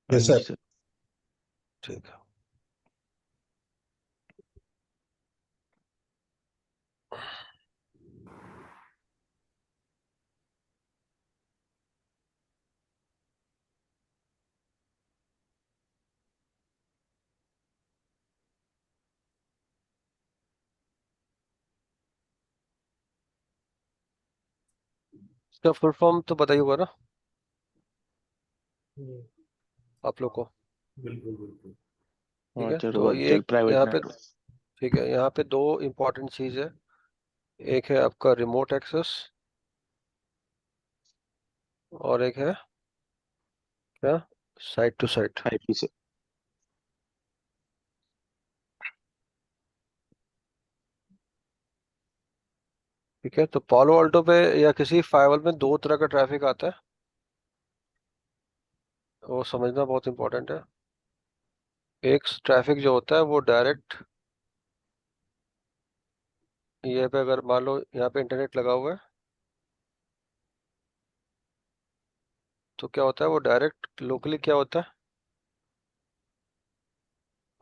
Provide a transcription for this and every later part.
हाँ यस जी sir. Sir. ठीक है। इसका फुल फॉर्म तो पता ही होगा ना आप लोग को। बिल्कुल बिल्कुल। ठीक है, वर्चुअल तो ये वर्चुअल प्राइवेट यहाँ पे, नेटवर्क। ठीक है, यहाँ पे दो इम्पोर्टेंट चीज है। एक है आपका रिमोट एक्सेस और एक है क्या, साइट टू साइट। आईपी से। ठीक है, तो पालो अल्टो पे या किसी फायरवॉल में दो तरह का ट्रैफिक आता है, वो समझना बहुत इंपॉर्टेंट है। एक ट्रैफिक जो होता है वो डायरेक्ट, ये पे अगर मान लो यहाँ पे इंटरनेट लगा हुआ है तो क्या होता है, वो डायरेक्ट लोकली क्या होता है,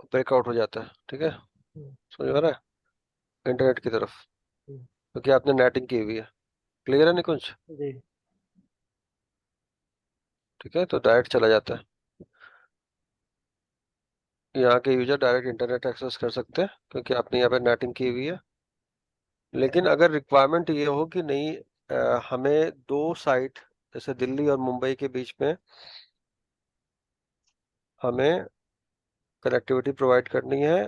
ब्रेकआउट हो जाता है। ठीक है, समझ में आ रहा है, इंटरनेट की तरफ, क्योंकि आपने नेटिंग की हुई है। क्लियर है नहीं कुछ? ठीक है, तो डायरेक्ट चला जाता है, यहाँ के यूजर डायरेक्ट इंटरनेट एक्सेस कर सकते हैं क्योंकि आपने यहाँ पे नेटिंग की हुई है। लेकिन अगर रिक्वायरमेंट ये हो कि नहीं, हमें दो साइट जैसे दिल्ली और मुंबई के बीच में हमें कनेक्टिविटी प्रोवाइड करनी है,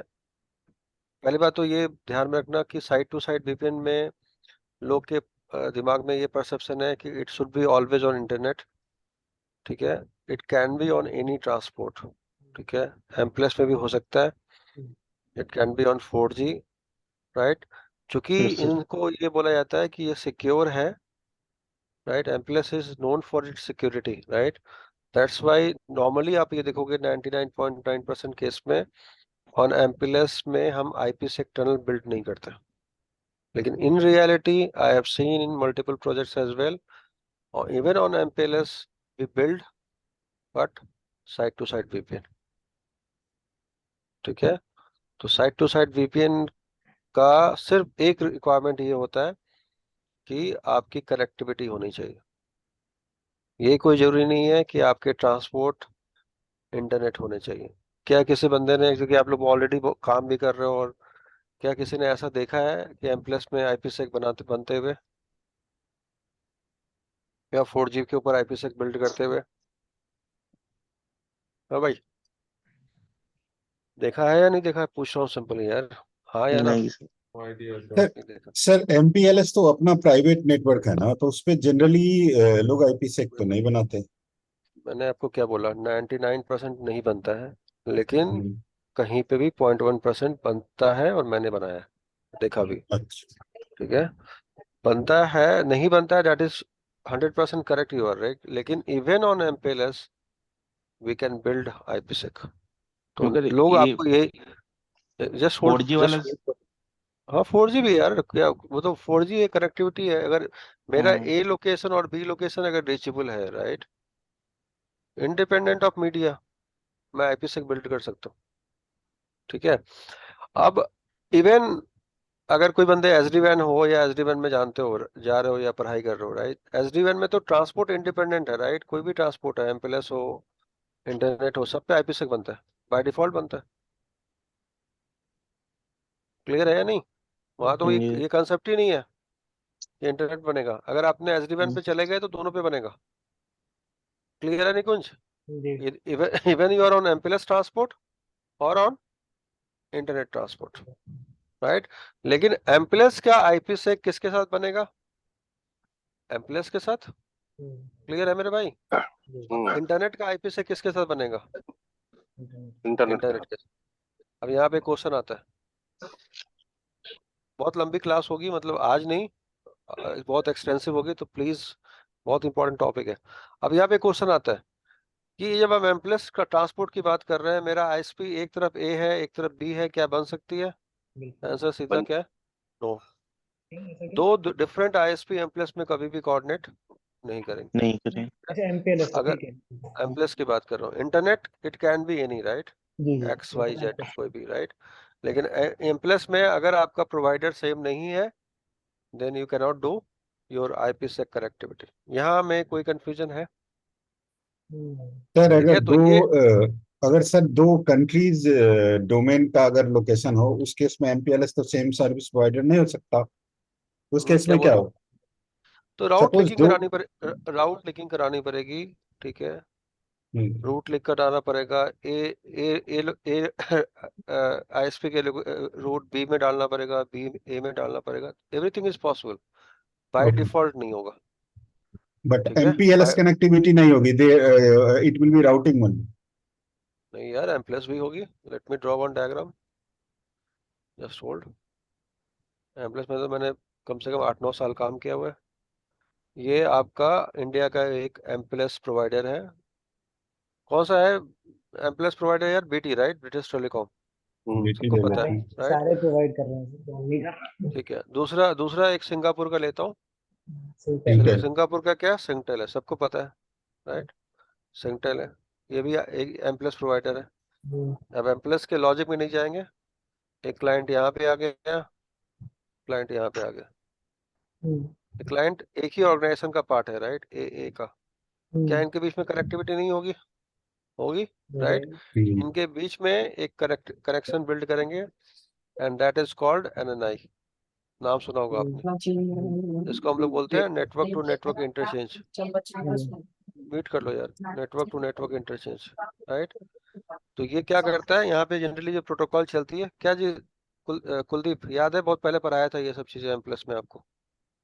पहली बात तो ये ध्यान में रखना कि साइट टू साइट वीपीएन में लोग के दिमाग में ये परसेप्शन है कि it should be always on internet. ठीक है, it can be on any transport. ठीक है, एमप्लस में भी हो सकता है, it can be on 4G, right. चूंकि यस सर। इनको ये बोला जाता है कि ये सिक्योर है, right, MPLS is known for its security, right. That's why normally आप ये देखोगे 99.9% केस में ऑन एमपीएलएस में हम आईपीसेक टनल बिल्ड नहीं करते। लेकिन in reality I have seen in multiple projects as well, और even on MPLS we build but site to site VPN. ठीक है, तो साइट टू साइट वीपीएन का सिर्फ एक रिक्वायरमेंट ये होता है कि आपकी कनेक्टिविटी होनी चाहिए। ये कोई जरूरी नहीं है कि आपके ट्रांसपोर्ट इंटरनेट होने चाहिए। क्या किसी बंदे ने, क्योंकि आप लोग ऑलरेडी काम भी कर रहे हो, और क्या किसी ने ऐसा देखा है कि एमप्लस में आईपीसेक बनाते बनते हुए या 4G के ऊपर आईपीसेक बिल्ड करते हुए? हाँ भाई, देखा है या नहीं देखा है, पूछ रहा हूँ सिंपल यार, हाँ या ना? नहीं सर। सर नहीं देखा। सर एमपीएलएस तो अपना प्राइवेट नेटवर्क है ना, तो उस पे जनरली लोग आईपीसेक तो नहीं बनाते। मैंने आपको क्या बोला, 99% नहीं बनता है, लेकिन हम्म, कहीं पे भी 0.1% बनता है, और मैंने बनाया है, देखा भी। अच्छा। ठीक है, बनता है, नहीं बनता है, that is 100% correct, you are right. लेकिन even on MPLS we can build IPsec. तो मगर लोग ये आपको ये, जस्ट होल्ड 4G वाला। जस्ट, हाँ 4G भी यार, क्या वो तो 4G एक कनेक्टिविटी है। अगर मेरा हाँ। ए लोकेशन और बी लोकेशन अगर रीचेबल है, राइट, इंडिपेंडेंट ऑफ मीडिया, मैं आईपीसेक बिल्ड कर सकता हूँ। ठीक है, अब इवन अगर कोई बंदे एसडी वैन हो या एसडी वैन में जानते हो, जा रहे हो या पढ़ाई कर रहे हो, राइट, एसडी वैन में तो ट्रांसपोर्ट इंडिपेंडेंट है, राइट, कोई भी ट्रांसपोर्ट है, एमपीएलएस हो, इंटरनेट हो, सब पे आईपीसेक बनता है, बाय डिफॉल्ट बनता है। क्लियर है या नहीं? वहां तो ये ये कंसेप्ट ही नहीं है कि इंटरनेट बनेगा। अगर आपने एसडी वैन पे चले गए तो दोनों पे बनेगा। क्लियर है नहीं कुछ? Even even you are on MPLS transport और ऑन इंटरनेट ट्रांसपोर्ट, राइट। लेकिन एमपीएलएस का आईपीसेक किसके साथ बनेगा? एमपीएलएस के साथ। क्लियर है मेरे भाई? इंटरनेट का आईपीसेक किसके साथ बनेगा? इंटरनेट के इंटरनेट के साथ। अब यहाँ पे क्वेश्चन आता है, बहुत लंबी क्लास होगी, मतलब आज नहीं, बहुत एक्सटेंसिव होगी, तो प्लीज, बहुत इंपॉर्टेंट टॉपिक है। अब यहाँ पे क्वेश्चन आता है कि जब हम एमप्लस का ट्रांसपोर्ट की बात कर रहे हैं, मेरा आईएसपी एक तरफ ए है एक तरफ बी है, क्या बन सकती है? आंसर सीधा बन। क्या है? नो। दो डिफरेंट आईएसपी एमप्लस में कभी भी कोऑर्डिनेट नहीं करेंगे। नहीं करें। अच्छा MPLS अगर ठीक है। एमप्लस की बात कर रहा हूँ, internet it can be any, right, जी जी एक्स वाई जेड कोई भी, राइट, लेकिन एमप्लस में अगर आपका प्रोवाइडर सेम नहीं है then you can not do your IPsec connectivity. यहाँ में कोई कंफ्यूजन है? सर ठीक है, अगर तो दो ये अगर सर दो कंट्रीज डोमेन का अगर लोकेशन हो, उस केस में MPLS तो सेम सर्विस प्रोवाइडर नहीं हो सकता, उस केस क्या में क्या बोले? हो? तो राउट सपोज लिंकिंग दो करानी पड़े, राउट लिंकिंग करानी पड़ेगी, ठीक है, रूट लिंक कराना पड़ेगा, ए ISP के रूट बी में डालना पड़ेगा, बी ए में डालना पड़ेगा, everything is possible, by default नहीं होगा, बट ठीक है। MPLS कनेक्टिविटी नहीं होगी, they it will be routing only. नहीं यार, एमप्लस भी होगी, let me draw one diagram, just hold. MPLS में तो मैंने कम से कम 8-9 साल काम किया हुआ है। ये आपका इंडिया का एक एमप्लस प्रोवाइडर है, कौन सा है एमप्लस प्रोवाइडर यार? BT, राइट, ब्रिटिश टेलीकॉम, सबको पता है, राइट, सारे प्रोवाइड कर रहे हैं, तो नहीं कर रहा। ठीक है। दूसरा दूसरा एक सिंगापुर का लेता हूँ, Singtel। सिंगापुर का क्या, सिंगटेल है, सबको पता है, राइट, सिंगटेल है, ये भी एक एमप्लस प्रोवाइडर है। अब एमप्लस के लॉजिक में नहीं जाएंगे, एक क्लाइंट यहाँ पे आ गया, क्लाइंट यहाँ पे आ गया, क्लाइंट एक ही ऑर्गेनाइजेशन का पार्ट है, राइट, ए का, क्या इनके बीच में कनेक्टिविटी नहीं होगी? होगी, राइट, इनके बीच में एक कनेक्शन बिल्ड करेंगे and that is called NNI, नाम सुना होगा आपने, इसको हम लोग बोलते हैं network to network interchange. Mute कर लो यार, network to network interchange, right. तो ये क्या करता है, यहाँ पे जनरली जो प्रोटोकॉल चलती है, क्या जी कुलदीप याद है, बहुत पहले पढ़ाया था ये सब चीजें एमप्लस में आपको,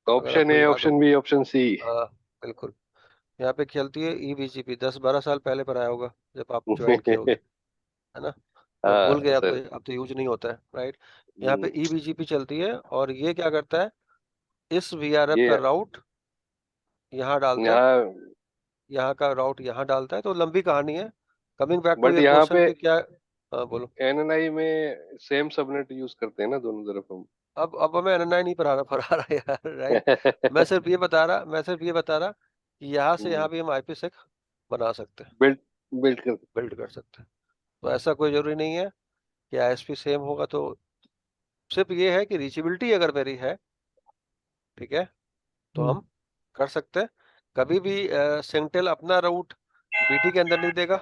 अगर ऑप्शन आपको ए, याद हो। Option B, option C. हाँ बिल्कुल, यहाँ पे खेलती है EBGP, 10-12 साल पहले पढ़ाया होगा जब आप ज्वाइन किए होगे, है ना, तो भूल गए, हाँ अब तो सर। अब तो यूज नहीं होता है, राइट। यहाँ पे EBGP चलती है और ये क्या करता है, इस VRF का ये राउट यहाँ डालता है, यहाँ, यहाँ का राउट यहाँ डालता है, तो लंबी कहानी है। Coming back to but your यहाँ क्वेश्चन पे कि क्या, हाँ बोलो। NNI में सेम सबनेट यूज करते हैं ना दोनों तरफ हम। अब हमें NNI नहीं पढ़ा रहा यार, राइट, मैं सिर्फ ये बता रहा कि यहाँ से यहाँ भी हम IPsec बना सकते हैं, बिल्ड बिल्ड कर। बिल्ड कर सकते हैं। तो ऐसा कोई जरूरी नहीं है कि ISP सेम होगा, तो सिर्फ ये है कि रीचेबिलिटी अगर मेरी है, ठीक है, तो हम कर सकते हैं। कभी भी सिंगटेल अपना रूट BT के अंदर नहीं देगा,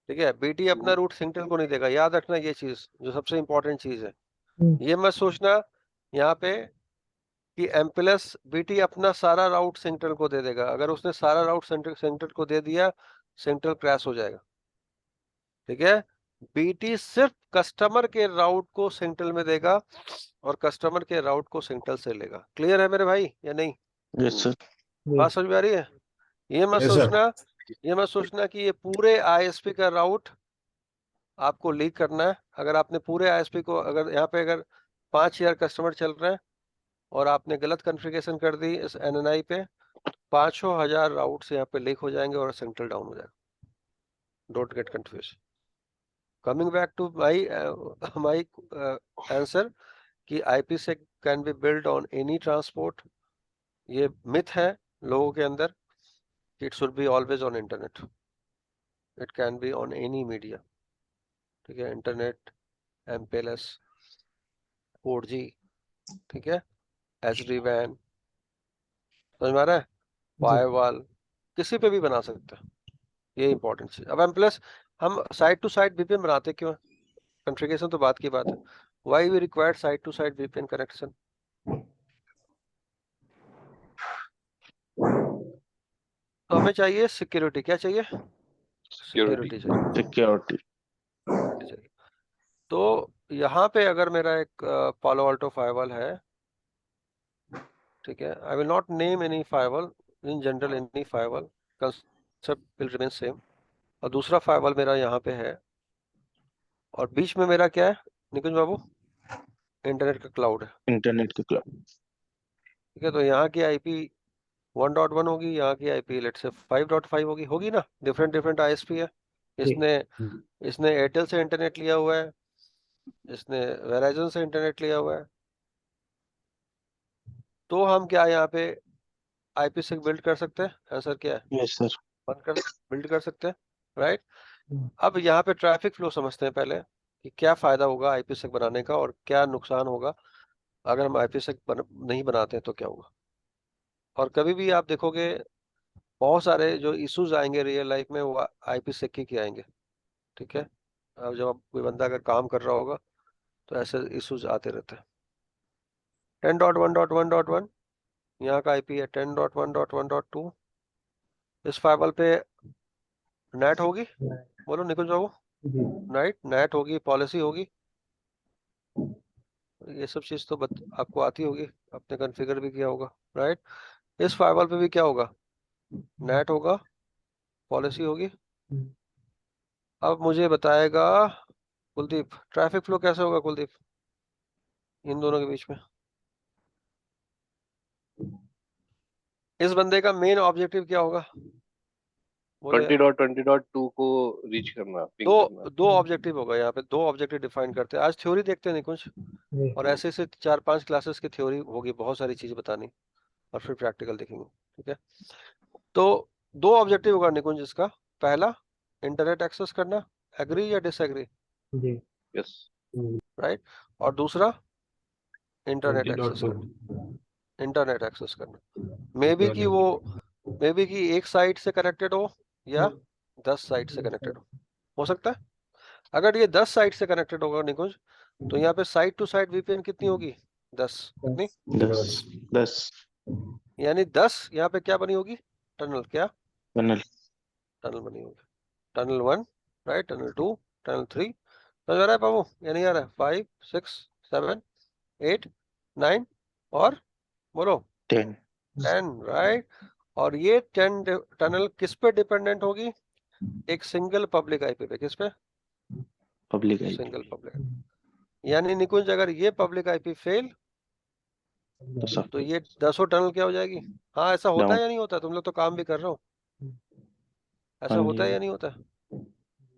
ठीक है, BT अपना रूट सिंगटेल को नहीं देगा, याद रखना ये चीज, जो सबसे इंपॉर्टेंट चीज है। ये मत सोचना यहाँ पे कि MPLS BT अपना सारा राउट सिंगटेल को दे देगा, अगर उसने सारा राउट सिंगटेल को दे दिया, सिंगटेल क्रैश हो जाएगा, ठीक है। BT सिर्फ कस्टमर के राउट को सिंगटेल में देगा और कस्टमर के राउट को सिंगटेल से लेगा। क्लियर है मेरे भाई या नहीं? Yes sir. बात समझ में आ रही है? ये मत Yes, sir. सोचना, ये मत सोचना कि ये पूरे ISP का राउट आपको लीक करना है। अगर आपने पूरे ISP को, अगर यहाँ पे अगर 5000 कस्टमर चल रहे हैं और आपने गलत कॉन्फ़िगरेशन कर दी इस NNI पे, 500,000 राउट्स यहाँ पे लीक हो जाएंगे और सेंट्रल डाउन हो जाएगा। Don't get confuse. Coming back to my answer कि IPsec can be build on any transport, ये मिथ है लोगों के अंदर, it should be always on internet, it can be on any media, ठीक है, इंटरनेट, MPLS, 4G, ठीक है, SD-WAN, समझ में आ रहा है, फायरवॉल, किसी पे भी बना सकते हैं, ये इंपॉर्टेंट चीज। अब MPLS हम साइड टू साइड VPN बनाते क्यों हैं? कॉन्फ़िगरेशन तो बात की बात है, why we required side to side VPN connection? तो हमें चाहिए सिक्योरिटी, क्या चाहिए? सिक्योरिटी चाहिए, सिक्योरिटी। चाहिए। तो यहाँ पे अगर मेरा एक पालो अल्टो फायरवॉल है, ठीक है, I will not name any firewall, in general any firewall, concept will remain same, और दूसरा फायरवॉल मेरा यहाँ पे है, और बीच में मेरा क्या है निकुंज बाबू? इंटरनेट का क्लाउड है, इंटरनेट के क्लाउड। ठीक है। तो यहाँ की IP 1.1 होगी, यहाँ की IP लेट से 5.5 होगी ना, डिफरेंट डिफरेंट ISP है। इसने एयरटेल से इंटरनेट लिया हुआ है, इसने वेराइजन से इंटरनेट लिया हुआ है। तो हम क्या यहाँ पे IPsec बिल्ड कर सकते हैं? आंसर क्या है? Yes, sir. बिल्ड कर सकते हैं, राइट? हम्म। अब यहाँ पे ट्रैफिक फ्लो समझते हैं पहले कि क्या फायदा होगा IPsec बनाने का और क्या नुकसान होगा अगर हम IPsec नहीं बनाते हैं तो क्या होगा। और कभी भी आप देखोगे बहुत सारे जो इश्यूज आएंगे रियल लाइफ में वो IPsec के आएंगे, ठीक है। अब जब कोई बंदा अगर काम कर रहा होगा तो ऐसे इश्यूज आते रहते हैं। 10.1.1.1 यहाँ का IP है 10.1.1.2। इस फाइबर पे नेट होगी, बोलो निकुंज बाबू। जी नेट होगी, पॉलिसी होगी, ये सब चीज तो आपको आती होगी, आपने कॉन्फ़िगर भी किया होगा, राइट। इस फाइबर पे भी क्या होगा? नेट होगा, पॉलिसी होगी। अब मुझे बताएगा कुलदीप, ट्रैफिक फ्लो कैसे होगा कुलदीप इन दोनों के बीच में? इस बंदे का मेन ऑब्जेक्टिव क्या होगा? बोलो यार। 20.20.2 को रीच करना, पिंग करना। दो ऑब्जेक्टिव होगा यहाँ पे, दो ऑब्जेक्टिव डिफाइन करते हैं। आज थ्योरी देखते हैं निकुंज, जी और ऐसे से 4-5 क्लासेस की थ्योरी होगी, बहुत सारी चीज बतानी, और फिर प्रैक्टिकल देखेंगे, ठीक है। तो दो ऑब्जेक्टिव होगा निकुंज इसका। पहला, इंटरनेट एक्सेस करना, एग्री या डिसएग्री, जी यस। राइट। और दूसरा, इंटरनेट एक्सेस करना, इंटरनेट एक्सेस करना। मे बी कि एक साइट से कनेक्टेड हो या 10 साइट से कनेक्टेड हो सकता है। अगर ये 10 साइट से कनेक्टेड होगा निकुंज, तो यहाँ पे साइट टू साइट VPN कितनी होगी? 10। कितनी? 10. यानी 10 यहाँ पे क्या बनी होगी? टनल। क्या Funnel. टनल बनी होगी? Tunnel 1, right, tunnel 2, tunnel 3। समझ आ रहा है बाबू या नहीं आ रहा है? 5, 6, 7, 8, 9 और बोलो 10. 10, राइट। और ये 10 टनल किस पे डिपेंडेंट होगी? एक सिंगल पब्लिक IP पे। किस पे? Public IP. Single public. यानी निकुंज अगर ये पब्लिक IP फेल तो सब तो ये 10 टनल क्या हो जाएगी? हाँ, ऐसा होता Down. है या नहीं होता? तुम लोग तो काम भी कर रहे हो, ऐसा हाँ होता है जी. या नहीं होता?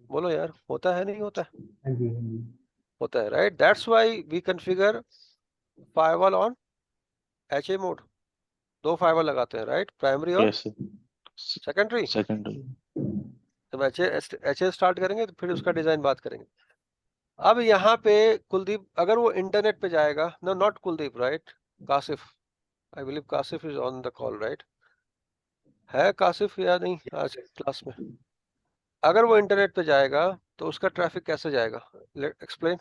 बोलो यार, होता है नहीं होता? हाँ जी होता है, right. That's why we configure firewall on HA mode. दो फायरवॉल लगाते हैं, राइट, प्राइमरी और Yes, sir. सेकेंडरी। Secondary. जब HA स्टार्ट करेंगे तो फिर उसका डिजाइन बात करेंगे। अब यहाँ पे कुलदीप अगर वो इंटरनेट पे जाएगा, no not Kuldeep, right, Kashif, I believe Kashif is on the call, right. है कासिफ या नहीं आज क्लास में? अगर वो इंटरनेट पे जाएगा तो उसका ट्रैफिक कैसे जाएगा? एक्सप्लेन।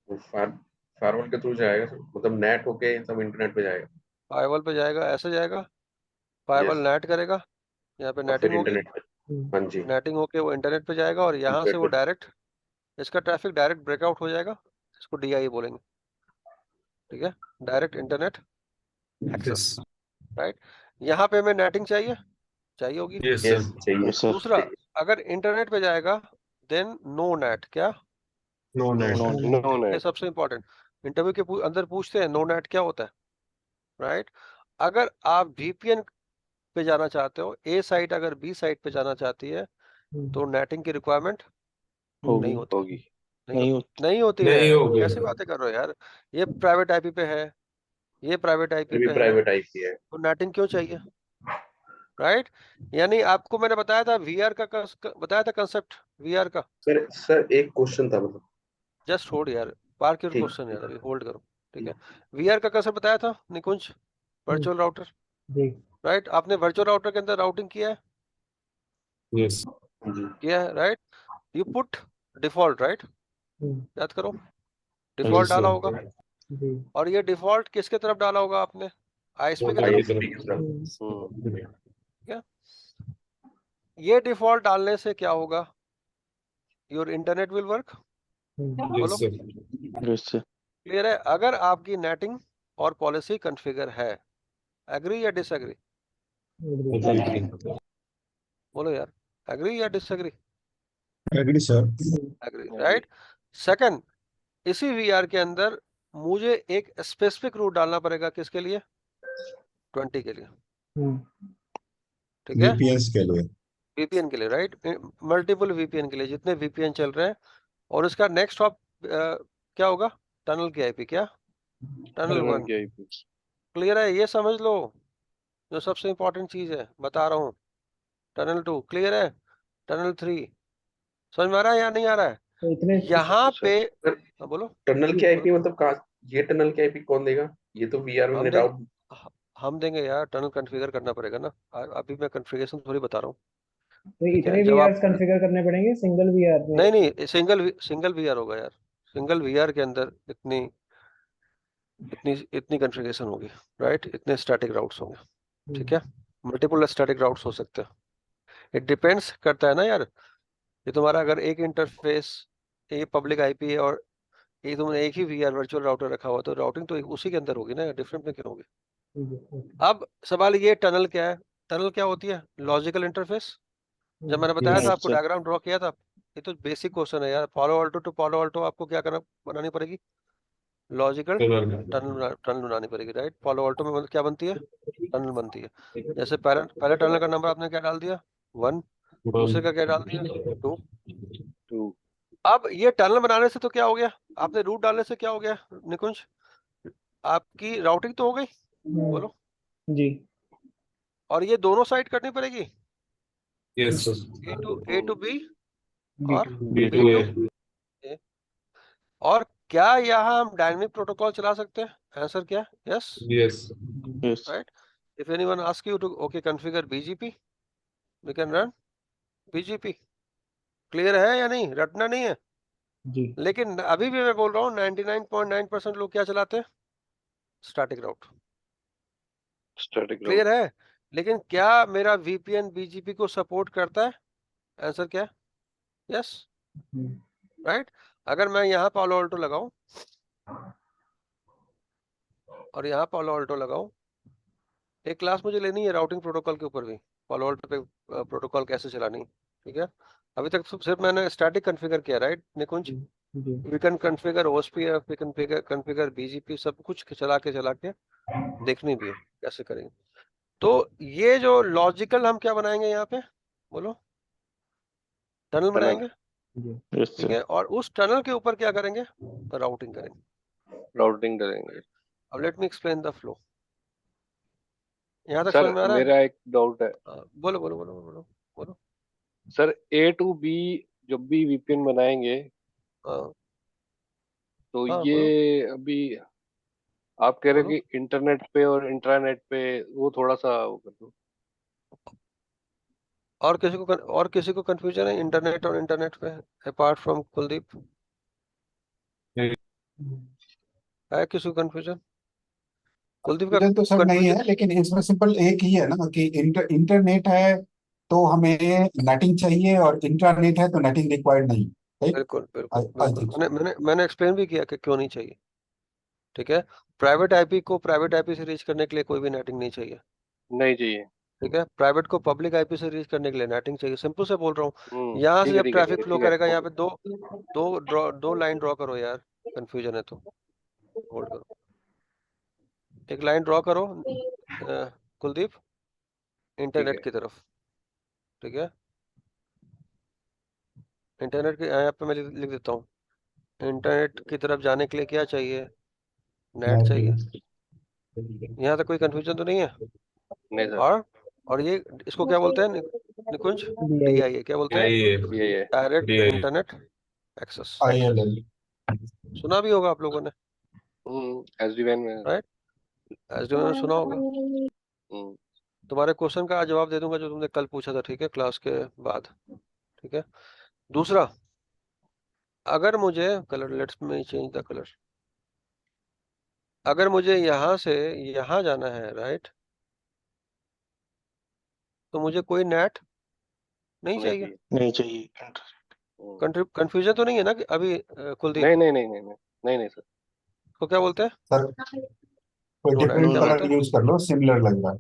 फायरवॉल के थ्रू जाएगा सर, मतलब नेट होके सब इंटरनेट पे जाएगा फायरवॉल पे जाएगा, ऐसे जाएगा, फायरवॉल यस, नेट करेगा, यहाँ पे और नेटिंग फिर होगी, इंटरनेट पे। हाँ जी, नेटिंग होके वो इंटरनेट पे जाएगा, और यहाँ से इंटरनेट वो पे। डायरेक्ट, इसका ट्रैफिक डायरेक्ट ब्रेकआउट हो जाएगा, इसको DIA बोलेंगे, ठीक है, डायरेक्ट इंटरनेट एक्सेस, राइट। यहाँ पे हमें नेटिंग चाहिए होगी। यस चाहिए। Yes, sir. दूसरा, अगर इंटरनेट पे जाएगा देन नो नेट। क्या? No net. No. नो ये नेट। सबसे इंपॉर्टेंट। इंटरव्यू के अंदर पूछते हैं नो नेट क्या होता है, राइट। अगर आप VPN पे जाना चाहते हो, A साइट अगर B साइट पे जाना चाहती है तो नेटिंग की रिक्वायरमेंट होगी. नहीं होती, होगी। नहीं होती. नहीं होती है। कैसी बातें कर रहे हो यार? ये प्राइवेट IP पे है, ये प्राइवेट IP ये भी पे है, प्राइवेट आईपी है। तो नेटिंग क्यों चाहिए, राइट। यानी आपको मैंने बताया था VR का बताया था कंसेप्ट VR का। सर एक क्वेश्चन था, मतलब जस्ट होल्ड यार, पार्क योर ठीक। क्वेश्चन यार, अभी होल्ड करो, ठीक है। VR का कंसेप्ट बताया था निकुंज, वर्चुअल राउटर, जी राइट। आपने वर्चुअल राउटर के अंदर राउटिंग किया है? यस जी, किया है, right. You put default, right, याद करो, डिफॉल्ट डाला होगा। जी और ये डिफॉल्ट किसके तरफ डाला होगा आपने? ISP की तरफ, आईएसपी की तरफ। ठीक है। ये डिफॉल्ट डालने से क्या होगा? Your internet will work. बोलो, Yes, sir. क्लियर है? अगर आपकी नेटिंग और पॉलिसी कॉन्फ़िगर है, एग्री या डिसएग्री? बोलो यार, एग्री या disagree? Agree sir. Agree, right. Second, इसी VR के अंदर मुझे एक स्पेसिफिक रूट डालना पड़ेगा, किसके लिए? 20 के लिए, ठीक है, VPNs के लिए। VPN के लिए, राइट। मल्टीपल VPN के लिए, जितने VPN चल रहे हैं। और इसका नेक्स्ट हॉप क्या होगा? टनल की IP। क्या? टनल 1। की IP। क्लियर है? ये समझ लो जो सबसे इंपॉर्टेंट चीज है बता रहा हूँ, टनल 2 क्लियर है, टनल 3 समझ में आ रहा है या नहीं आ रहा है? तो इतने यहाँ अच्छा। पे सर हाँ, बोलो टनल जी, के आईपी मतलब कहाँ, ये टनल के आईपी कौन देगा? ये तो वीआर में हम मैंने देंगे राउट। हम देंगे यार, टनल कॉन्फ़िगर करना पड़ेगा ना। अभी मैं कॉन्फ़िगरेशन थोड़ी बता रहा हूँ। तो ठीक है, इतने जब VRs आप कॉन्फ़िगर करने पड़ेंगे सिंगल VR में? नहीं सिंगल वीआर होगा यार, सिंगल वीआर के अंदर इतनी इतनी इतनी कॉन्फ़िगरेशन होगी, राइट? इतने स्टैटिक राउट्स होंगे, ठीक है? मल्टीपल स्टैटिक राउट्स हो सकते हैं। इट डिपेंड्स करता है ना यार, ये तुम्हारा अगर एक इंटरफेस, ये पब्लिक आईपी है और ये तुमने एक ही वीआर वर्चुअल राउटर रखा हुआ, तो राउटिंग तो उसी के अंदर होगी ना, डिफरेंट में क्यों होगी? अब सवाल ये टनल क्या है? टनल क्या होती है? Logical interface. जब मैंने बताया था Yes, आपको, sir. डायग्राम ड्रॉ किया था, ये तो बेसिक क्वेश्चन है यार। Palo Alto to Palo Alto आपको क्या करना बनानी पड़ेगी? लॉजिकल टनल बनानी पड़ेगी, राइट? फॉलो ऑल्टो में क्या बनती है? टनल बनती है। जैसे पहले पहले टनल का नंबर आपने क्या डाल दिया? 1। दूसरे का क्या डाल दिया? 2। 2। अब ये टनल बनाने से तो क्या हो गया? आपने रूट डालने से क्या हो गया निकुंज? आपकी राउटिंग तो हो गई, बोलो। जी और ये दोनों साइड करनी पड़ेगी, Yes, sir. A to B और B2 बी टू ए। और क्या यहाँ हम डायनेमिक प्रोटोकॉल चला सकते हैं? आंसर क्या? Yes, Yes. Yes. Right? If anyone ask you to okay configure BGP, we can run BGP. Clear है या नहीं? रटना नहीं है। जी लेकिन अभी भी मैं बोल रहा हूँ 99.9% लोग क्या चलाते हैं? स्टैटिक राउट। स्टैटिक राउट। क्लियर है? लेकिन क्या मेरा वीपीएन बीजीपी को सपोर्ट करता है? आंसर क्या है? Yes, right? अगर मैं यहाँ पालो अल्टो लगाऊं और यहाँ पालो अल्टो लगाऊं, एक क्लास मुझे लेनी है राउटिंग प्रोटोकॉल के ऊपर भी, पालो अल्टो पे प्रोटोकॉल कैसे चलानी, ठीक है? अभी तक सिर्फ मैंने स्टैटिक कॉन्फ़िगर किया, राइट निकुंज? जी we can configure OSPF, we can configure BGP, सब कुछ चला के देखनी भी है कैसे करेंगे। तो ये जो लॉजिकल हम क्या बनाएंगे यहाँ पे, बोलो? Tunnel tunnel. बनाएंगे, Yes, ठीक sir. है? और उस टनल के ऊपर क्या करेंगे? राउटिंग करेंगे। राउटिंग करेंगे। अब let me explain the flow. यहाँ तक सर समझ में आ रहा है? मेरा एक डाउट है। बोलो बोलो बोलो बोलो बोलो। सर ए टू बी जब भी वीपीएन बनाएंगे हाँ तो हाँ, बोलो ये अभी आप कह रहे हो बोलो। कि इंटरनेट पे और इंट्रानेट पे वो थोड़ा सा वो कर दो। और किसी को कंफ्यूजन है इंटरनेट और इंटरनेट पे, अपार्ट फ्रॉम कुलदीप? है किसी को कंफ्यूजन? कुलदीप का मुझे तो सर नहीं है, कंफ्यूजन? लेकिन इसमें सिंपल एक ही है ना कि इंटरनेट है तो हमें नेटिंग चाहिए, और इंट्रानेट है तो नेटिंग रिक्वायर्ड नहीं। राइट। बिल्कुल बिल्कुल आई बिल्कुल, थिंक मैंने एक्सप्लेन भी किया कि क्यों नहीं चाहिए, ठीक है? प्राइवेट आईपी को प्राइवेट आईपी से रीच करने के लिए कोई भी नेटिंग नहीं चाहिए, नहीं चाहिए। ठीक है? प्राइवेट को पब्लिक आईपी से रीच करने के लिए नेटिंग चाहिए, सिंपल से बोल रहा हूँ। यहाँ से ठीक है जब ठीक है ठीक ट्रैफिक है फ्लो ठीक है। करेगा, यहाँ पे दो लाइन ड्रॉ करो यार, कंफ्यूजन है तो होल्ड करो। एक लाइन ड्रॉ करो कुलदीप, ठीक इंटरनेट है। की तरफ, ठीक है? इंटरनेट के यहाँ पे मैं लिख देता हूँ, इंटरनेट की तरफ जाने के लिए क्या चाहिए? नेट चाहिए। यहाँ तक कोई कंफ्यूजन तो नहीं है? नहीं सर। और ये इसको क्या बोलते हैं निकुंज? DIA क्या बोलते हैं? ये है। Direct internet access. ILL। सुना भी होगा आप लोगों ने, एसडीवैन में। राइट? एसडीएम में सुना होगा। हम्म, तुम्हारे क्वेश्चन का जवाब दे दूंगा जो तुमने कल पूछा था, ठीक है? क्लास के बाद, ठीक है? दूसरा, अगर मुझे colour, let's me change the colour, अगर मुझे यहाँ से यहाँ जाना है, राइट, तो मुझे कोई नेट नहीं नहीं चाहिए। चाहिए। नहीं चाहिए। कंफ्यूजन तो नहीं है ना कि अभी कुलदीप? नहीं नहीं नहीं नहीं नहीं नहीं नहीं सर। तो क्या बोलते हैं? सर कोई नो नेट डिफरेंट क्या No बोलते कलर हैं? यूज कर लो, सिमिलर लग रहा है।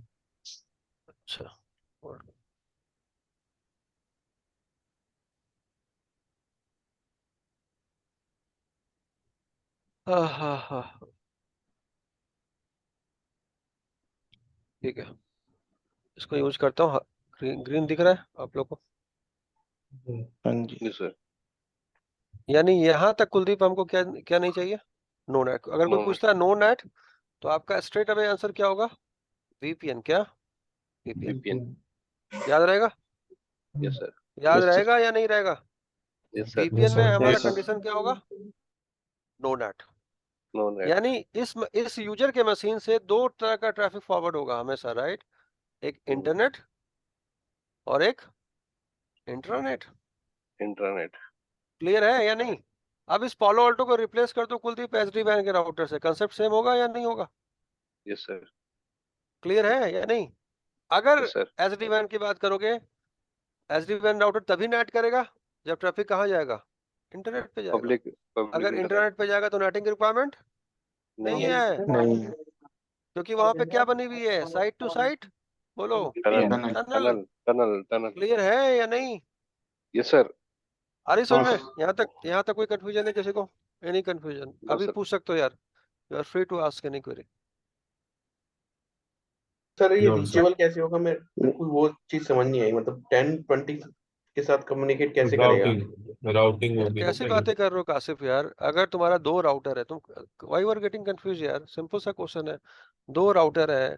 अच्छा, हाँ हाँ हाँ, ठीक है, इसको यूज करता हूँ। ग्रीन दिख रहा है आप लोग को? हाँ जी। जी सर। यानी यहाँ तक कुलदीप हमको क्या क्या नहीं चाहिए? No net. अगर कोई नो नेट। पूछता है नो नेट, तो आपका स्ट्रेट अवे आंसर क्या होगा? VPN क्या? VPN। VPN। याद रहेगा? Yes sir. याद Yes, sir. रहेगा या नहीं रहेगा? Yes sir. VPN में हमारा Yes, sir. कंडीशन क्या होगा? No net. No net. यानी इस यूजर के मशीन से दो तरह का ट्रैफिक फॉरवर्ड होगा हमेशा, राइट? एक इंटरनेट और एक इंट्रानेट। इंटरनेट। क्लियर है या नहीं? अब इस पालो अल्टो को रिप्लेस कर दो कुलदीप SD-WAN के राउटर से, कंसेप्ट सेम होगा या नहीं होगा? Yes sir. क्लियर है या नहीं? अगर यस सर। SD-WAN की बात करोगे, SD-WAN राउटर तभी नेट करेगा जब ट्रैफिक कहाँ जाएगा? इंटरनेट पे जाएगा। पब्लिक अगर इंटरनेट पे जाएगा तो नेटिंग की रिक्वायरमेंट नहीं है, नहीं। क्योंकि वहां पे क्या बनी हुई है? Site to site. बोलो। Tunnel tunnel. Tunnel tunnel tunnel. Clear है या नहीं? Yes sir. आ रही समझ में? हाँ, यहाँ तक कोई कंफ्यूजन है किसी को? Any confusion? नो अभी सर। पूछ सकते हो यार, you are free to ask any query. Sir ये No, sir. रीचेबल कैसे होगा? मैं बिल्कुल वो चीज समझ नहीं आई, मतलब 10-20 के साथ कम्युनिकेट कैसे करेगा? राउटिंग यार होगी ना कैसी पहले। बातें कर रहे हो कासिफ यार? अगर तुम्हारा दो राउटर है, तुम why you are getting confuse यार? सिंपल सा क्वेश्चन है। दो राउटर है,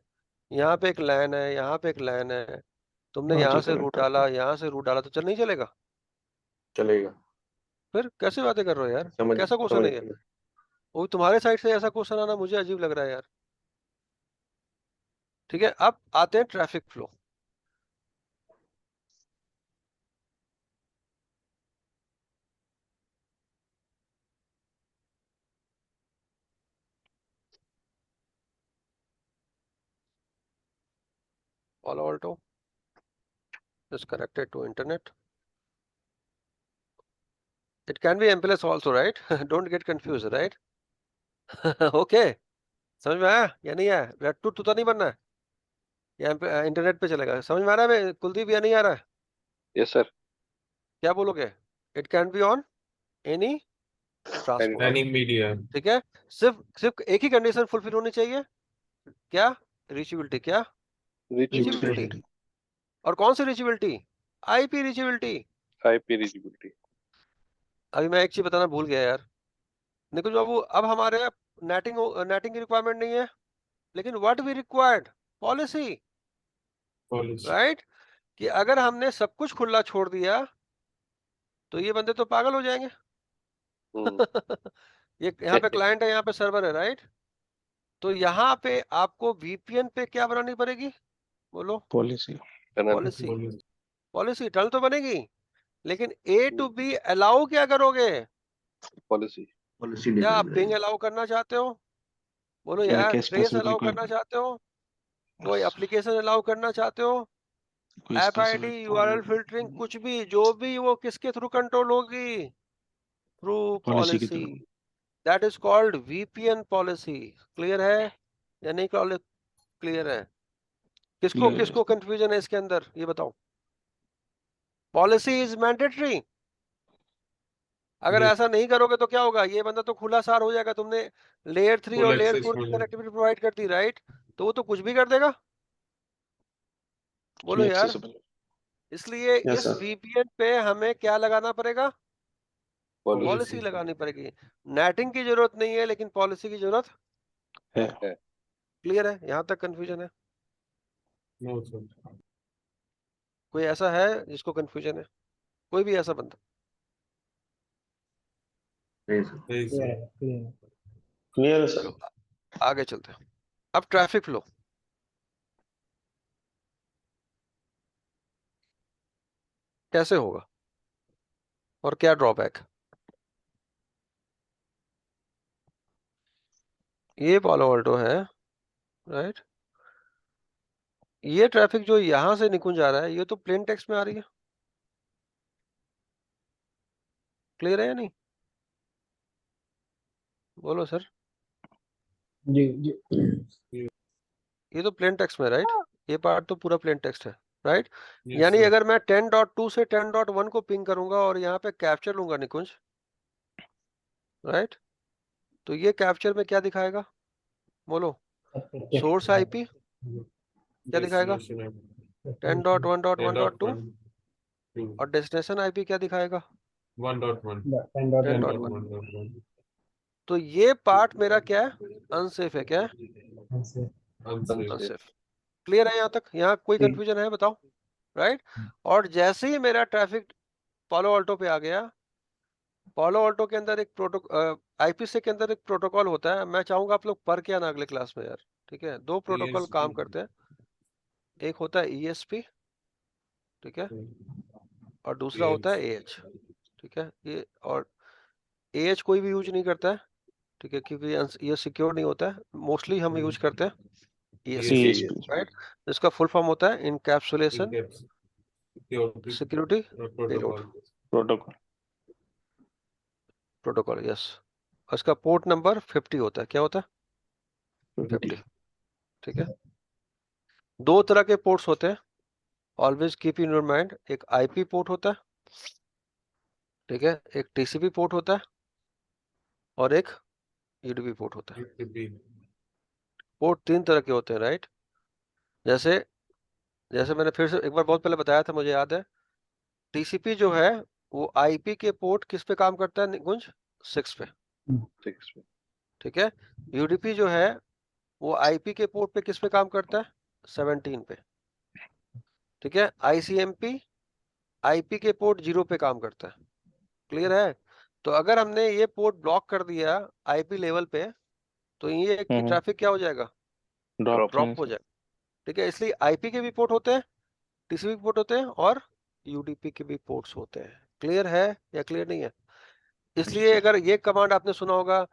यहाँ पे एक लैन है, यहाँ पे एक लैन है, तुमने हाँ, यहाँ ठीक से है, रूट ठीक डाला, यहाँ से रूट डाला, तो नहीं चलेगा? चलेगा। फिर कैसी बातें कर रहे हो यार? समझ कैसा क्वेश्चन समझ है ये? वो तुम्हारे साइड से ऐसा क्वेश्चन आना मुझे अजीब लग रहा है यार। ठीक है, अब आते हैं traffic flow. Palo Alto is connected to internet. It can be MPLS also, right? Don't get confused, right? Okay, समझ में आया या नहीं आया? रट्टू तो नहीं बनना है या इंटरनेट पे चलेगा? समझ में आ रहा है कुलदीप या नहीं आ रहा है? Yes sir. क्या बोलोगे? It can be on any transport. Any media. ठीक है, सिर्फ एक ही कंडीशन फुलफिल होनी चाहिए, क्या? रीचेबिलिटी। क्या? रीचेबिलिटी। और कौन सी reachability? IP reachability. IP reachability. अभी मैं एक चीज बताना भूल गया यार निकुंज बाबू, अब हमारे नेटिंग की रिक्वायरमेंट नहीं है, लेकिन what we required? Policy, right? कि अगर हमने सब कुछ खुला छोड़ दिया तो ये बंदे तो पागल हो जाएंगे। ये यहाँ पे क्लाइंट है, यहाँ पे सर्वर है, राइट? तो यहाँ पे आपको VPN पे क्या बनानी पड़ेगी? बोलो। पॉलिसी। पॉलिसी टनल तो बनेगी, लेकिन A to B अलाउ क्या करोगे? पॉलिसी। क्या आप पिंग अलाउ करना चाहते हो? बोलो यार। क्या ट्रेस specific अलाउ करना चाहते हो? कोई एप्लीकेशन अलाउ करना चाहते हो? कोई app ID, specific URL filtering, कुछ भी, जो भी, वो किसके थ्रू कंट्रोल होगी? थ्रू पॉलिसी की पॉलिसी। तरफ। That is called VPN policy. Clear है या नहीं? क्लियर है? किसको Clear है। किसको कंफ्यूजन है इसके अंदर, ये बताओ। Policy is mandatory. अगर ऐसा नहीं करोगे तो क्या होगा? ये बंदा तो खुला सार हो जाएगा। तुमने लेयर 3 और लेयर 4 की कनेक्टिविटी प्रोवाइड कर दी, राइट? तो वो तो कुछ भी कर देगा। बोलो यार। Accessible। इसलिए Yes, इस sir. VPN पे हमें क्या लगाना पड़ेगा? पॉलिसी। पॉलिसी लगानी पड़ेगी। नेटिंग की जरूरत नहीं है, लेकिन पॉलिसी की जरूरत है। क्लियर है? यहाँ तक कंफ्यूजन है? No sir. कोई ऐसा है जिसको कंफ्यूजन है? कोई भी ऐसा बंदा? नहीं सर। क्लियर है, क्लियर है। क्लियर है सर। चलो आगे चलते हैं। अब ट्रैफिक फ्लो। कैसे होगा और क्या ड्रॉबैक? ये पालो अल्टो है, राइट? ये ट्रैफिक जो यहां से निकुंज आ रहा है, ये तो प्लेन टेक्स्ट में आ रही है। क्लियर है या नहीं? बोलो सर। जी जी। ये तो प्लेन टेक्स्ट में, राइट? ये पार्ट तो पूरा प्लेन टेक्स्ट है, राइट? यानी अगर मैं 10.2 से 10.1 को पिंग करूंगा और यहाँ पे कैप्चर लूंगा निकुंज, राइट? तो ये कैप्चर में क्या दिखाएगा? बोलो। सोर्स IP क्या दिखाएगा? 10.1.1.2 और डेस्टिनेशन IP क्या दिखाएगा? 1.1। 10.1। तो ये पार्ट मेरा क्या है? अनसेफ है। क्या है? अनसेफ। क्लियर है यहाँ तक? यहाँ कोई जी। कंफ्यूजन है बताओ, राइट? और जैसे ही मेरा ट्रैफिक पालो अल्टो पे आ गया, पालो अल्टो के अंदर एक आईपीसी के अंदर एक प्रोटोकॉल होता है, मैं चाहूंगा आप लोग पढ़ के आना अगले क्लास में यार, ठीक है? दो प्रोटोकॉल काम करते हैं, एक होता है ईएसपी, ठीक है, और दूसरा होता है एएच, ठीक है? ये और एएच कोई भी यूज नहीं करता है, ठीक है, क्योंकि ये सिक्योर नहीं होता है, मोस्टली हम यूज करते हैं ईएसपी, ESP राइट? इसका फुल फॉर्म होता है encapsulation security payload protocol. Protocol, yes. इसका पोर्ट नंबर 50 होता है, क्या होता है? 50, ठीक है? दो तरह के पोर्ट्स होते हैं, always keep in your mind, एक आईपी पोर्ट होता है, ठीक है, एक टीसीपी पोर्ट होता है, और एक यूडीपी पोर्ट होता है। पोर्ट तीन तरह के होते हैं, राइट? जैसे जैसे मैंने फिर से एक बार बहुत पहले बताया था, मुझे याद है, टीसीपी जो है वो आईपी के पोर्ट किस पे काम करता है निकुंज? 6 पे, 6 पे। ठीक है? यूडीपी जो है वो आईपी के पोर्ट पे किस पे काम करता है? 17 पे, ठीक है? आईसीएमपी आईपी के पोर्ट 0 पे काम करता है, क्लियर है? तो अगर हमने ये पोर्ट ब्लॉक कर दिया आईपी लेवल पे, तो ये ट्रैफिक क्या हो जाएगा? Drop ड्रॉप हो जाएगा, ठीक है? इसलिए आईपी के भी पोर्ट होते हैं, टीसीपी के पोर्ट होते हैं, और यूडीपी के भी पोर्ट्स होते हैं। क्लियर है या क्लियर नहीं है? इसलिए अगर ये कमांड आपने सुना होगा,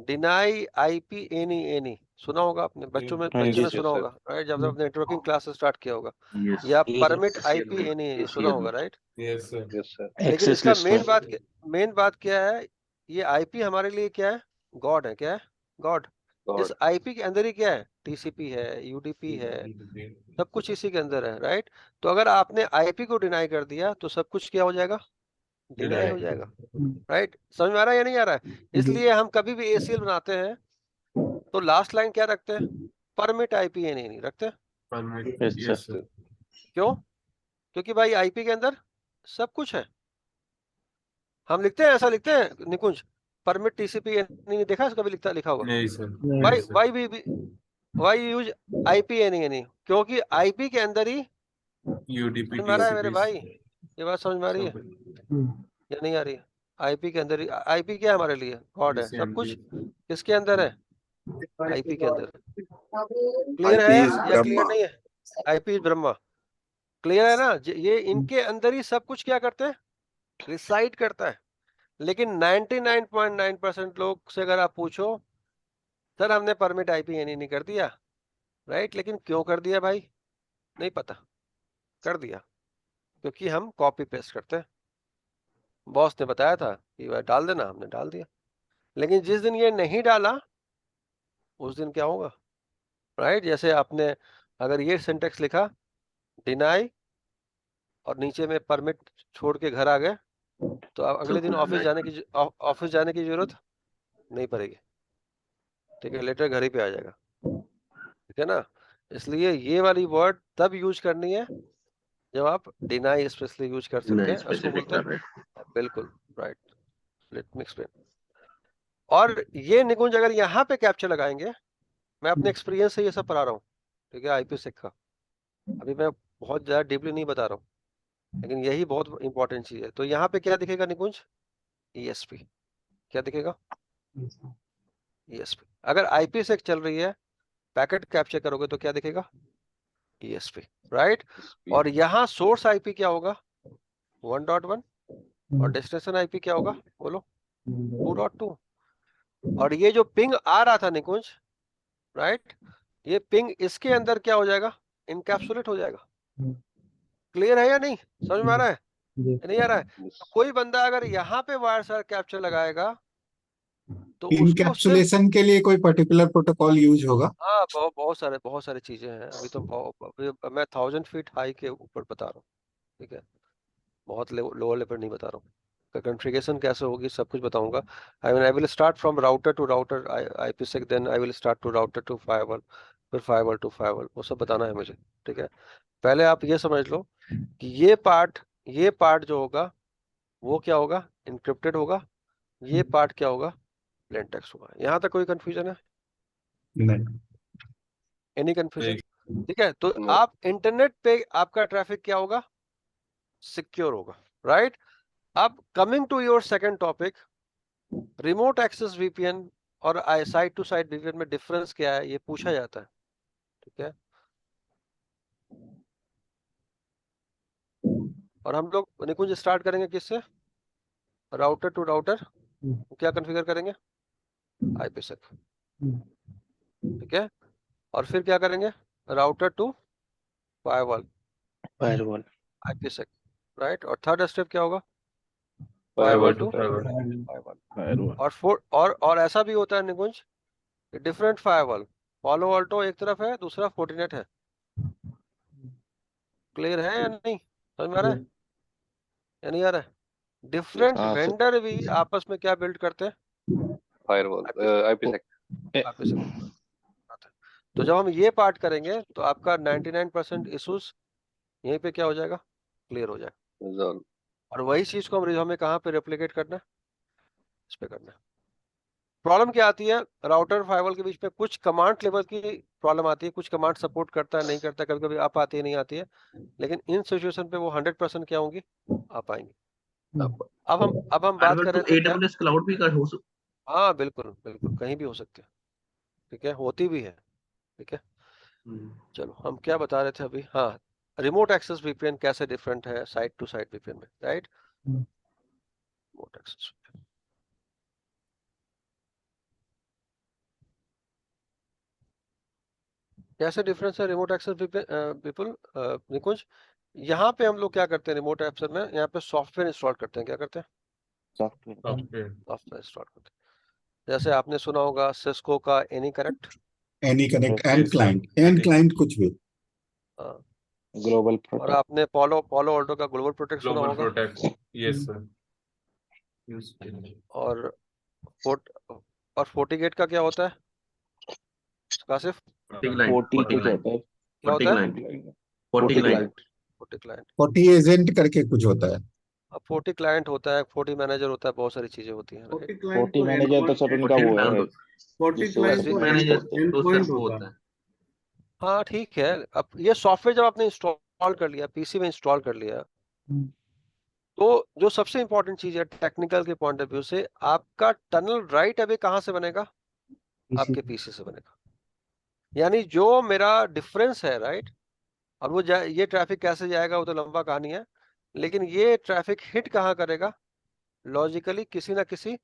डिनाई आईपी एनी एनी, सुना होगा आपने बच्चों में, हाँ बच्चे जी, ने yes, सुना sir. होगा, राइट? जब आपने नेटवर्किंग क्लास स्टार्ट किया होगा, या परमिट आईपी एनी एनी सुना होगा, right? Yes, sir. Yes, sir. लेकिन Access इसका list में मेन बात क्या है? ये आईपी हमारे लिए क्या है? गॉड है, क्या है? गॉड। इस God. आईपी के अंदर ही क्या है? टीसीपी है, यूडीपी है, सब कुछ इसी के अंदर है, राइट? तो अगर आपने आईपी को डिनाई कर दिया तो सब कुछ क्या हो जाएगा? डिनाई हो जाएगा, राइट? समझ में आ रहा है या नहीं आ रहा है? इसलिए हम कभी भी एसीएल बनाते हैं तो लास्ट लाइन क्या रखते हैं? परमिट आईपी एनी नहीं रखते। Yes, Yes, sir. क्यों? क्योंकि भाई आईपी के अंदर सब कुछ है। हम लिखते हैं, ऐसा लिखते हैं निकुंज, परमिट टीसीपी नहीं देखा है कभी लिखा होगा? नहीं sir. भाई वाई यूज आईपी एनी, क्योंकि आईपी के अंदर ही, UDP समझ में आ रहा है मेरे TCP. भाई? ये बात समझ में आ रही है या नहीं आ रही है? आईपी के अंदर ही, आईपी क्या है हमारे लिए? गॉड है, सब कुछ किसके अंदर है? आईपी के अंदर। क्लियर है IP is या क्लियर Brahma. नहीं है? आईपी ब्रह्मा, क्लियर है ना? ये इनके अंदर ही सब कुछ क्या करते हैं? रिसाइड करता है। लेकिन 99.9% लोग से अगर आप पूछो, सर हमने परमिट आईपी एनी नहीं कर दिया, राइट? लेकिन क्यों कर दिया भाई? नहीं पता, कर दिया क्योंकि हम कॉपी पेस्ट करते हैं। बॉस ने बताया था कि वह डाल देना, हमने डाल दिया। लेकिन जिस दिन ये नहीं डाला उस दिन क्या होगा, राइट? जैसे आपने अगर ये सिंटेक्स लिखा, डिनाई, और नीचे में परमिट छोड़ के घर आ गए, तो अब अगले दिन ऑफिस जाने की जरूरत नहीं पड़ेगी, ठीक है? लेटर घर ही पे आ जाएगा, ठीक है ना? इसलिए ये वाली वर्ड तब यूज करनी है जब आप डिनाई स्पेशली यूज कर सकते हैं, उसको बोलते हैं, बिल्कुल राइट। Let me explain. और ये निकुंज अगर यहाँ पे कैप्चर लगाएंगे, मैं अपने एक्सपीरियंस से ये सब पढ़ा रहा हूँ, ठीक है? आईपीसेक का अभी मैं बहुत ज्यादा डीपली नहीं बता रहा हूँ, लेकिन यही बहुत इंपॉर्टेंट चीज है। तो यहाँ पे क्या दिखेगा निकुंज? ईएसपी। क्या दिखेगा? ईएसपी। अगर आईपीसेक चल रही है, पैकेट कैप्चर करोगे तो क्या दिखेगा? ESP, right? और यहाँ सोर्स आईपी क्या होगा? 1.1, और डेस्टिनेशन आईपी क्या होगा? बोलो, 2.2। और ये जो पिंग आ रहा था निकुंज, राइट, ये पिंग इसके अंदर क्या हो जाएगा? इनकैप्सुलेट हो जाएगा। क्लियर है या नहीं? समझ में आ रहा है या नहीं आ रहा है? तो कोई बंदा अगर यहाँ पे वायर सर्च कैप्चर लगाएगा तो उसको सिर्फ, इनकैप्सुलेशन के लिए कोई पर्टिकुलर प्रोटोकॉल यूज होगा? हाँ बहुत सारे चीजें हैं। अभी तो मैं 1000 फीट हाई के ऊपर बता रहा हूँ, ठीक है? बहुत लोअर लेवल नहीं बता रहा हूँ। कॉन्फ़िगरेशन कैसे होगी सब कुछ बताऊंगा। I will start from router to router IPsec, then I will start to router to firewall, फिर फायरवॉल टू फायरवॉल, वो सब बताना है मुझे, ठीक है? पहले आप ये समझ लो कि ये पार्ट जो होगा वो क्या होगा? इनक्रिप्टेड होगा। ये पार्ट क्या होगा? प्लेन टेक्स्ट होगा। यहाँ तक कोई कंफ्यूजन है? नहीं। Any confusion? ठीक है, तो No. आप इंटरनेट पे आपका ट्रैफिक क्या होगा, सिक्योर होगा, राइट। अब coming to your second topic, remote access VPN और साइट टू साइट वीपीएन में डिफरेंस क्या है, ये पूछा जाता है, ठीक है। और हम लोग निकुंज स्टार्ट करेंगे किससे, राउटर टू राउटर, क्या कॉन्फ़िगर करेंगे, IPsec, ठीक है। और फिर क्या करेंगे, router to firewall, firewall, IPsec, right. और थर्ड स्टेप क्या होगा, firewall firewall to Firewall. Firewall. Firewall और ऐसा भी होता है Nikunj, different firewall, Palo Alto एक तरफ है, दूसरा फोर्टिनेट है, क्लियर है या नहीं, समझ में आ रहा है या नहीं आ रहा है। डिफरेंट हाँ, सर। वेंडर भी आपस में क्या बिल्ड करते हैं, Firewall. IPsec. IPsec। तो जब हम ये पार्ट करेंगे तो आपका 99% इश्यूज यहीं पे क्या हो जाएगा, क्लियर हो जाएगा। Resolve. और वही चीज को हमें कहाँ पे रेप्लिकेट करना है, इस पे करना है। प्रॉब्लम क्या आती है, राउटर फायरवॉल के बीच में कुछ कमांड लेवल की प्रॉब्लम आती है, कुछ कमांड सपोर्ट करता है नहीं करता, कभी कभी आप आती है नहीं आती है, लेकिन इन सिचुएशन पे वो 100% क्या होंगी, आ पाएंगी। अब हम बात कर रहे थे क्या, AWS क्लाउड भी कर हो हाँ बिल्कुल बिल्कुल, कहीं भी हो सकते हैं, ठीक है, होती भी है, ठीक है। चलो हम क्या बता रहे थे अभी, हाँ, रिमोट एक्सेस वीपीएन कैसे डिफरेंट है साइट टू साइट वीपीएन में, राइट। रिमोट एक्सेस कैसे डिफरेंस है रिमोट एक्सेस वीपीएन, निकुंज, यहाँ पे हम लोग क्या करते हैं रिमोट एक्सेस में, यहाँ पे सॉफ्टवेयर इंस्टॉल करते हैं, क्या करते हैं, सॉफ्टवेयर, सॉफ्टवेयर इंस्टॉल करते हैं। जैसे आपने सुना होगा सिस्को का any connect, any connect, Yes, and sir. Client, and client कुछ भी। ग्लोबल और प्रोटेक्ट, आपने पालो अल्टो का ग्लोबल प्रोटेक्ट सुना Global होगा, Protect. Yes, sir. Use और फोर्टिगेट का क्या होता है, कासिफ, 40 कुछ होता है, क्या होता है, 40 क्लाइंट, 40 क्लाइंट। 40 एजेंट करके कुछ होता है। अब 40 क्लाइंट होता है, 40 मैनेजर होता है, बहुत सारी चीजें होती हैं, right? 40 मैनेजर तो सर उनका वो है, 40 जिससे क्लाइंट वो को मैनेजर एंड पॉइंट होता है। हाँ ठीक है। अब ये सॉफ्टवेयर जब आपने इंस्टॉल कर लिया, पीसी में इंस्टॉल कर लिया, तो जो सबसे इंपॉर्टेंट चीज है टेक्निकल के पॉइंट ऑफ व्यू से, आपका टनल राइट अवे कहाँ से बनेगा, आपके पीसी से बनेगा। यानी जो मेरा डिफरेंस है, राइट, और वो ये ट्रैफिक कैसे जाएगा वो तो लंबा कहानी है, लेकिन ये ट्रैफिक हिट कहाँ करेगा, लॉजिकली किसी ना किसी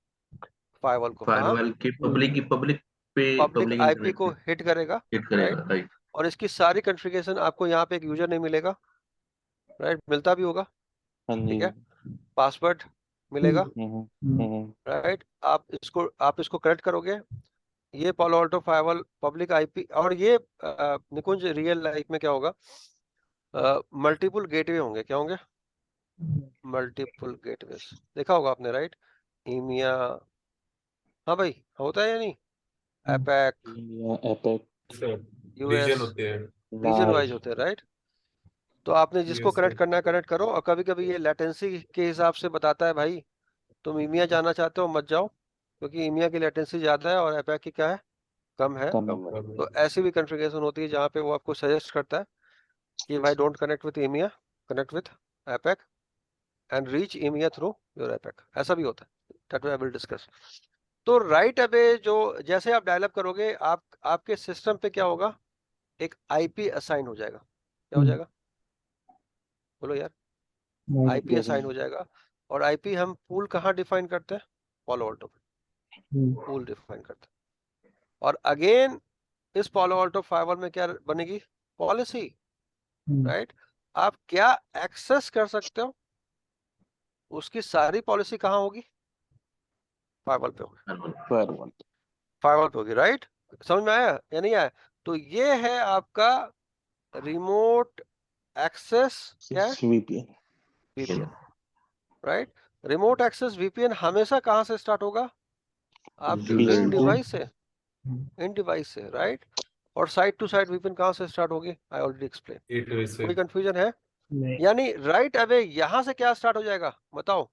फायरवॉल को, कहाँ, पब्लिक पब्लिक आईपी को हिट करेगा, राइट। राइट। और इसकी सारी कॉन्फ़िगरेशन आपको यहाँ पे एक यूजर नहीं मिलेगा, राइट, मिलता भी होगा, हाँ जी, ठीक है, पासवर्ड मिलेगा, राइट। आप इसको करेक्ट करोगे, ये पालो अल्टो फायरवॉल पब्लिक आईपी, और ये निकुंज रियल लाइफ में क्या होगा, मल्टीपल गेटवे होंगे, क्या होंगे, मल्टीपल गेटवेज, देखा होगा आपने, राइट, ईमिया, हाँ भाई होता है या नहीं, APEC, APEC, sir. US, Region होते हैं. रीजन वाइज होते हैं, राइट। तो आपने जिसको Yes, कनेक्ट sir. करना है कनेक्ट करो, और कभी कभी ये लेटेंसी के हिसाब से बताता है भाई तुम ईमिया जाना चाहते हो मत जाओ, क्योंकि ईमिया की लेटेंसी ज्यादा है और एपेक की क्या है, कम है। कम, तो ऐसी भी कॉन्फ़िगरेशन होती है जहाँ पे वो आपको सजेस्ट करता है कि भाई don't connect with EMEA, connect with APAC and reach EMEA through your APAC, ऐसा भी होता है, दैट आई विल डिस्कस। तो राइट अवे जो जैसे आप डायलअप करोगे, आपके सिस्टम पे क्या होगा, एक आईपी असाइन हो जाएगा, क्या हो जाएगा, बोलो यार, आईपी असाइन हो जाएगा। और आईपी हम पूल कहाँ डिफाइन करते हैं, पालो अल्टो पे पूल डिफाइन करते हैं। और अगेन इस पालो अल्टो फायरवॉल में क्या बनेगी, पॉलिसी, राइट। आप क्या एक्सेस कर सकते हो, उसकी सारी पॉलिसी कहाँ होगी, फायरवॉल पे होगी, फायरवॉल, फायरवॉल पे होगी, राइट। समझ में आया या नहीं आया। तो ये है आपका रिमोट एक्सेस क्या है, VPN, VPN, right. Remote access VPN हमेशा कहाँ से स्टार्ट होगा, आपके इन डिवाइस से, इन डिवाइस से, राइट। और साइड टू साइड वीपीएन कहाँ से स्टार्ट होगी, आई ऑलरेडी एक्सप्लेन, Gateway से. कोई कंफ्यूजन है, नहीं, यानी राइट अवे यहां से क्या स्टार्ट हो जाएगा, बताओ,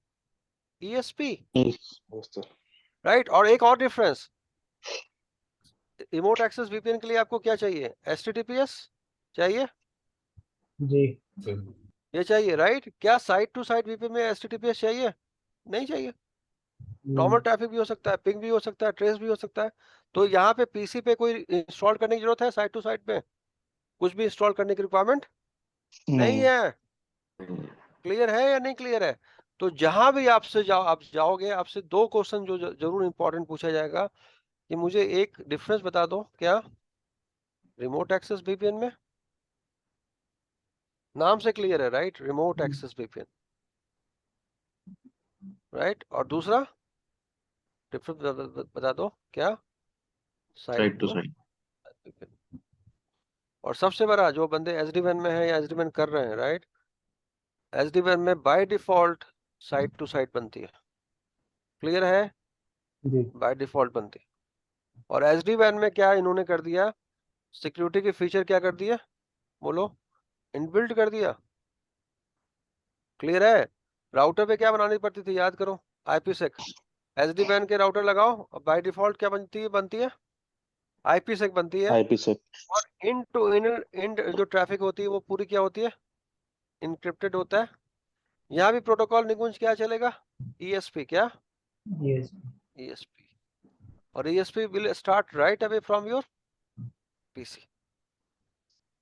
ईएसपी, राइट। और एक और डिफरेंस, रिमोट एक्सेस वीपीएन के लिए आपको क्या चाहिए, एचटीटीपीएस चाहिए? जी sir. ये चाहिए, राइट? क्या साइट टू साइट वीपीएन में एचटीटीपीएस चाहिए? नहीं चाहिए। नॉर्मल ट्रैफिक भी हो सकता है, पिंग भी हो सकता है, ट्रेस भी हो सकता है। तो यहाँ पे पीसी पे कोई इंस्टॉल करने की जरूरत है साइट टू साइट पे? कुछ भी इंस्टॉल करने की रिक्वायरमेंट नहीं है। क्लियर है या नहीं क्लियर है? तो जहां भी आपसे आप जाओगे, आपसे दो क्वेश्चन जो जरूर इंपॉर्टेंट पूछा जाएगा कि मुझे एक डिफरेंस बता दो। क्या? रिमोट एक्सेस वीपीएन में नाम से क्लियर है, right? Remote access VPN, right? और दूसरा डिफरेंस बता दो। क्या? Side to side. VPN। और सबसे बड़ा, जो बंदे एसडीएन में है या एसडीएन कर रहे हैं, राइट? एसडीएन में by default site to site बनती है। क्लियर है? जी बाय डिफॉल्ट बनती है। और एसडीएन में क्या इन्होंने कर दिया? सिक्योरिटी के फीचर क्या कर दिया? बोलो। इनबिल्ट कर दिया। क्लियर है? राउटर पे क्या बनानी पड़ती थी, याद करो? आईपीसेक। एसडीएन के राउटर लगाओ और बाय डिफॉल्ट क्या बनती है? आईपीसेक बनती है। IPsec और इन टू इन जो ट्रैफिक होती है वो पूरी क्या होती है? इनक्रिप्टेड होता है। यहाँ भी प्रोटोकॉल निकुंज क्या चलेगा? ESP। क्या? Yes ESP। और ESP will start right away from your PC.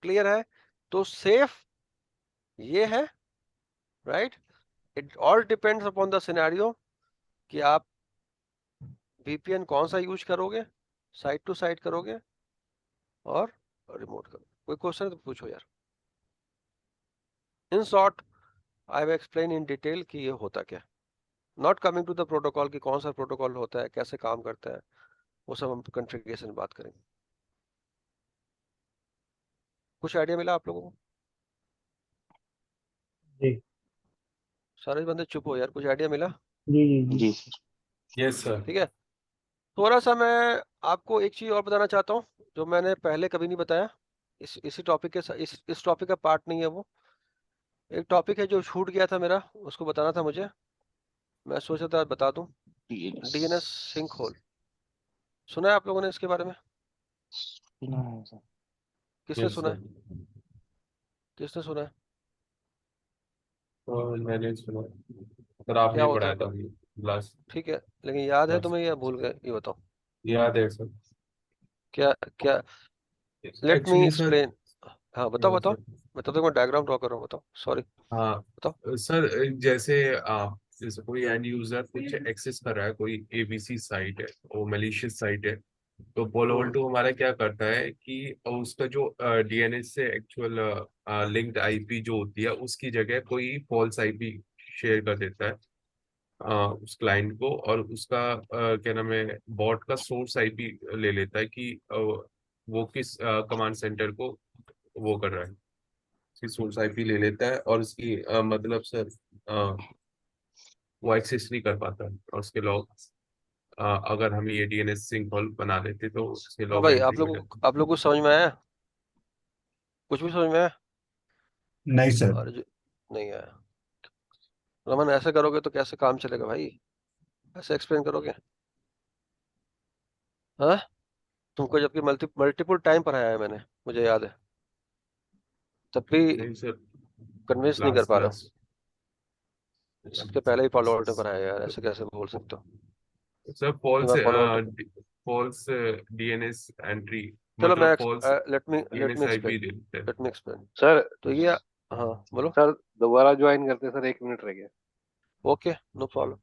Clear है? तो सेफ ये है, right? It all depends upon the scenario कि आप VPN कौन सा यूज करोगे, साइट टू साइट करोगे और रिमोट करोगे। कोई क्वेश्चन तो पूछो यार। In short I have explain in detail कि ये होता क्या। Not coming to the protocol कि कौन सा प्रोटोकॉल होता है, कैसे काम करता है, वो सब हम कॉन्फ़िगरेशन में बात करेंगे। कुछ आइडिया मिला आप लोगों को? जी सारे बंदे चुप हो यार, कुछ आइडिया मिला? जी जी जी जी सर Yes, sir. ठीक है। थोड़ा सा मैं आपको एक चीज और बताना चाहता हूँ जो मैंने पहले कभी नहीं बताया। इसी टॉपिक के इस टॉपिक का पार्ट नहीं है वो। एक टॉपिक है जो छूट गया था मेरा, उसको बताना था मुझे। मैं सोचा था बता दूं। DNS सिंक होल, सुना है आप लोगों ने इसके बारे में? सुना है सर। किसने Yes, सुना sir. है? किसने सुना है? तो मैंने सुना, पर क्या आपने होता पढ़ाया है? था लास्ट ठीक है, लेकिन याद है लास्ट तुम्हें या भूल गए, ये बताओ। याद है सर। क्या क्या? Let me actually sir, explain. हाँ बताओ बताओ। मैं तब तक मैं डायग्राम ड्रॉ कर रहा हूँ, बताओ। सॉरी, हाँ बताओ। सर, जैसे कोई एंड यूजर कुछ एक्सेस कर रहा है, कोई एबीसी साइट है, वो मलिशियस साइट है, तो पोलो वोल्टो हमारा क्या करता है कि उसका जो डीएनएस से एक्चुअल लिंक्ड आईपी जो होती है उसकी जगह कोई फॉल्स आईपी शेयर कर देता है उस क्लाइंट को, और उसका क्या नाम है, बॉट का सोर्स आईपी ले लेता है कि वो किस कमांड सेंटर को वो कर रहा है, उसकी सोर्स आईपी ले लेता है, और उसकी मतलब सर वो एक्सेस नहीं कर पाता है, और उसके लॉग अगर हम ये डीएनएस सिंक होल बना देते तो उसके हाँ लॉग भाई, एंट्री मिले। आप लोग को समझ में आया? कुछ भी समझ में आया? नहीं सर। और नहीं आया? रमन, ऐसे करोगे तो कैसे काम चलेगा भाई? ऐसे एक्सप्लेन करोगे? हाँ, तुमको जबकि मल्टीपल टाइम पढ़ाया है मैंने, मुझे याद है, तब भी नहीं सर, कन्विंस नहीं कर लास्ट पा रहे हो। लास्ट इसके पहले ही फॉलो आउट ने पढ़ाया यार, ऐसे कैसे बोल सकते हो? सर कि फॉल्स मैं follow out. False DNS entry, चलो मैं मतलब false let me DNS IP explain. देते हैं। Let me explain. सर तो ये, हाँ बोलो। सर दोबारा ज्वाइन करते हैं सर, 1 मिनट रह गया। Okay, no problem.